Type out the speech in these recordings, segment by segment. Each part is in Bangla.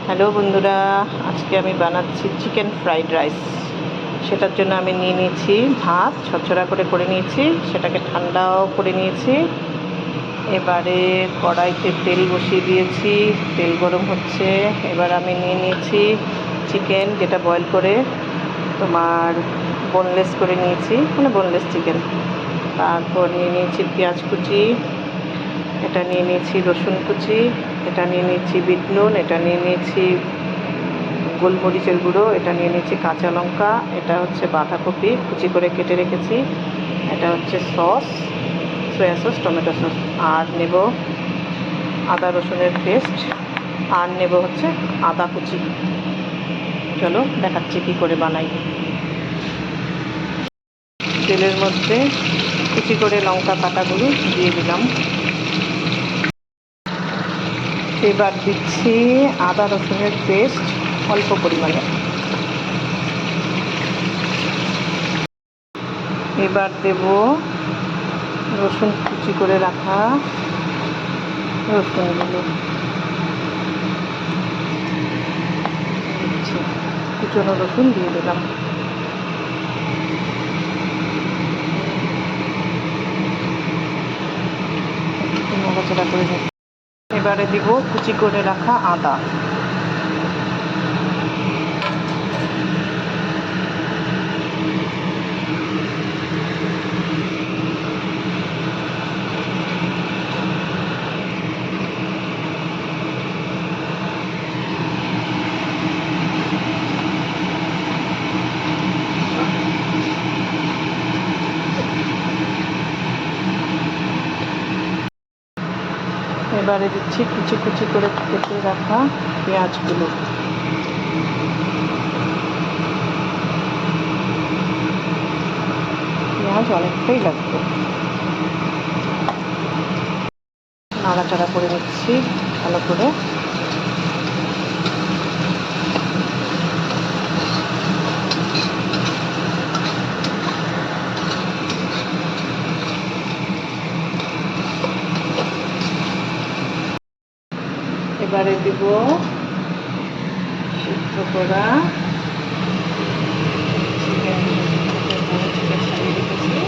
হ্যালো বন্ধুরা, আজকে আমি বানাচ্ছি চিকেন ফ্রাইড রাইস। সেটার জন্য আমি নিয়ে নিয়েছি ভাত, ছড়ছড়া করে নিয়েছি, সেটাকে ঠান্ডাও করে নিয়েছি। এবারে কড়াইতে তেল বসিয়ে দিয়েছি, তেল গরম হচ্ছে। এবার আমি নিয়ে নিয়েছি চিকেন, যেটা বয়েল করে বোনলেস করে নিয়েছি, মানে বোনলেস চিকেন। তারপর নিয়ে নিয়েছি পেঁয়াজ কুচি, এটা নিয়ে নিয়েছি রসুন কুচি, এটা নিয়ে নিয়েছি বিট নুন, এটা নিয়ে নিয়েছি গোলমরিচের গুঁড়ো, এটা নিয়ে নিয়েছি কাঁচা লঙ্কা, এটা হচ্ছে বাঁধাকপি কুচি করে কেটে রেখেছি, এটা হচ্ছে sauce, soy sauce, tomato sauce, আর নেব আদা রসুনের পেস্ট, আর নেব হচ্ছে আদা কুচি। চলো দেখাচ্ছি কী করে বানাই। তেলের মধ্যে কুচি করে লঙ্কা কাটাগুলো দিয়ে দিলাম। এবার দিচ্ছি আদা রসুনের পেস্ট অল্প পরিমাণে। এবার দেব রসুন কুচি করে রাখা রসুনগুলো, কুচনো রসুন দিয়ে দিলাম। নাড়াচাড়া করে দিই। এবারে দিব কুচি করে রাখা আদা। এবারে দিচ্ছি কুচি কুচি করে কেটে রাখা পেঁয়াজগুলো। পেঁয়াজ অনেকটাই লাগবে। নাড়াচাড়া করে নিচ্ছি ভালো করে। এবারে দিব সিদ্ধ করা চিকেন, ছাড়িয়ে রেখেছি।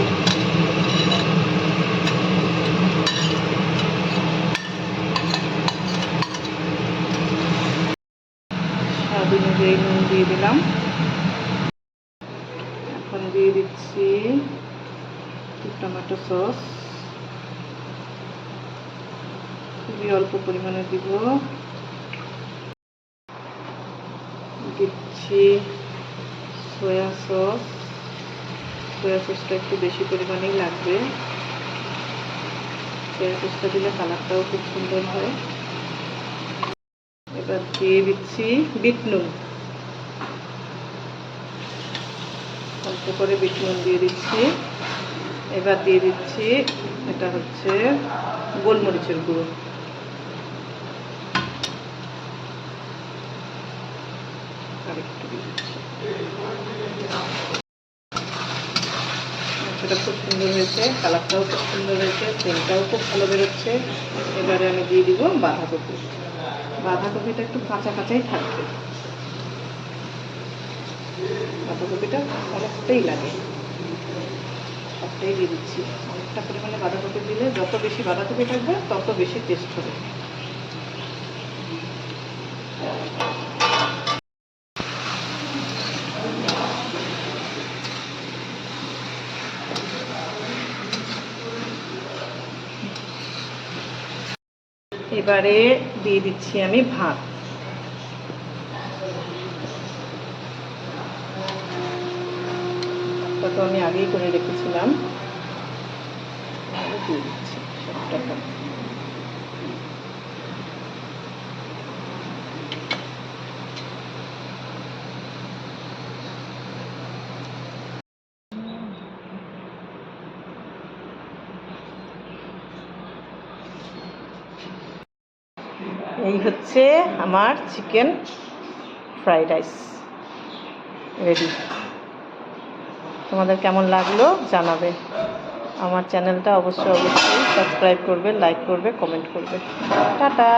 স্বাদ অনুযায়ী নুন দিয়ে দিলাম। এখন দিয়ে দিচ্ছি টমেটো সস, খুবই অল্প পরিমাণে দিব। দিচ্ছি সয়া সস, সয়া সসটা একটু বেশি পরিমাণেই লাগবে। সয়া সসটা দিলে কালারটাও খুব সুন্দর হয়। এবার দিয়ে দিচ্ছি বিট নুন, অল্প করে বিট নুন দিয়ে দিচ্ছি। এবার দিয়ে দিচ্ছি এটা হচ্ছে গোলমরিচের গুঁড়ো। আরেকটু দিয়ে দিচ্ছি। সেটা খুব সুন্দর হয়েছে, কালারটাও খুব সুন্দর হয়েছে, তেলটাও খুব ভালো বেরোচ্ছে। এবারে আমি দিয়ে দিব বাঁধাকপি। বাঁধাকপিটা একটু কাঁচা কাঁচাই থাকবে, বাঁধাকপিটা অনেকটাই লাগে, সবটাই দিয়ে দিচ্ছি। অনেকটা পরিমাণে বাঁধাকপি দিলে যত বেশি বাঁধাকপি থাকবে তত বেশি টেস্ট হবে। এবারে দিয়ে দিচ্ছি আমি ভাত। ভাতটা তো আমি আগেই করে রেখেছিলাম, দিয়ে দিচ্ছি সবটা। এই হচ্ছে আমার চিকেন ফ্রাইড রাইস রেডি। তোমাদের কেমন লাগলো জানাবে। আমার চ্যানেলটা অবশ্যই সাবস্ক্রাইব করবে, লাইক করবে, কমেন্ট করবে। টাটা।